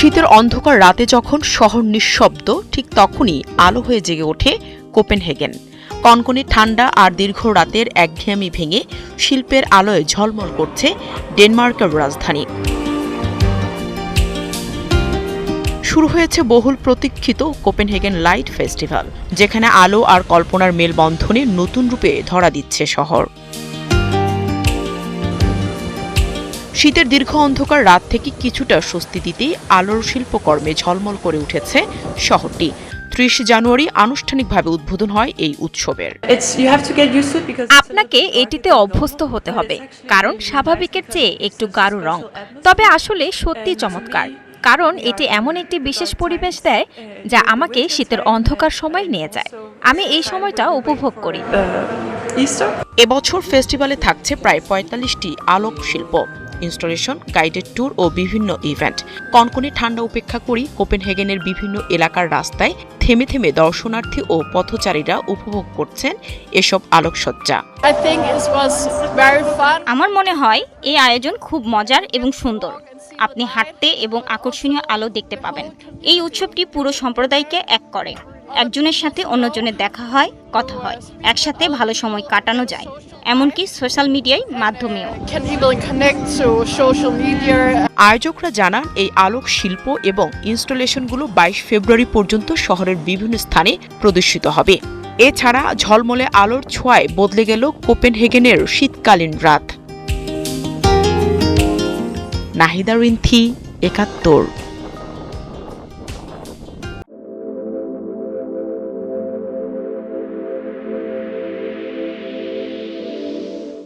শীতের অন্ধকার রাতে যখন শহর নিঃশব্দ, ঠিক তখনই আলো হয়ে জেগে ওঠে কোপেনহেগেন। কনকনে ঠান্ডা আর দীর্ঘ রাতের একঘেয়েমি ভেঙে শিল্পের আলোয় ঝলমল করছে ডেনমার্কের রাজধানী। শুরু হয়েছে বহুল প্রতীক্ষিত কোপেনহেগেন লাইট ফেস্টিভ্যাল, যেখানে আলো আর কল্পনার মেলবন্ধনে নতুন রূপে ধরা দিচ্ছে শহর। শীতের দীর্ঘ অন্ধকার রাত থেকে কিছুটা স্বস্তি দিতেই আলোর শিল্পকর্মে ঝলমল করে উঠেছে শহরটি। ৩০ জানুয়ারি আনুষ্ঠানিকভাবে উদ্বোধন হয় এই উৎসবের। আপনাকে এটিতে অভ্যস্ত হতে হবে, কারণ স্বাভাবিকের চেয়ে একটু গাঢ় রং, তবে আসলে সত্যি চমৎকার, কারণ এটি এমন একটি বিশেষ পরিবেশ দেয় যা আমাকে শীতের অন্ধকার সময় নিয়ে যায়। আমি এই সময়টা উপভোগ করি। এবছর ফেস্টিভ্যালে থাকছে প্রায় ৪৫টি আলোক শিল্প, ইনস্টলেশন, গাইডেড ট্যুর ও বিভিন্ন ইভেন্ট। কনকনে ঠান্ডা উপেক্ষা করি কোপেনহেগেনের বিভিন্ন এলাকার রাস্তায় থেমে থেমে দর্শনার্থী ও পথচারীরা উপভোগ করছেন এসব আলোকসজ্জা। আমার মনে হয় এই আয়োজন খুব মজার এবং সুন্দর। আপনি হাঁটতে এবং আকর্ষণীয় আলো দেখতে পাবেন। এই উৎসবটি পুরো সম্প্রদায়কে এক করে। একজনের সাথে অন্যজনের দেখা হয়, কথা হয়, একসাথে ভালো সময় কাটানো যায়, এমনকি সোশ্যাল মিডিয়ার মাধ্যমেও। আয়োজকরা জানান, এই আলোক শিল্প এবং ইনস্টলেশনগুলো ২২ ফেব্রুয়ারি পর্যন্ত শহরের বিভিন্ন স্থানে প্রদর্শিত হবে। এছাড়া ঝলমলে আলোর ছোঁয়ায় বদলে গেল কোপেনহেগেনের শীতকালীন রাত। নাহিদা রিন্থি, ৭১।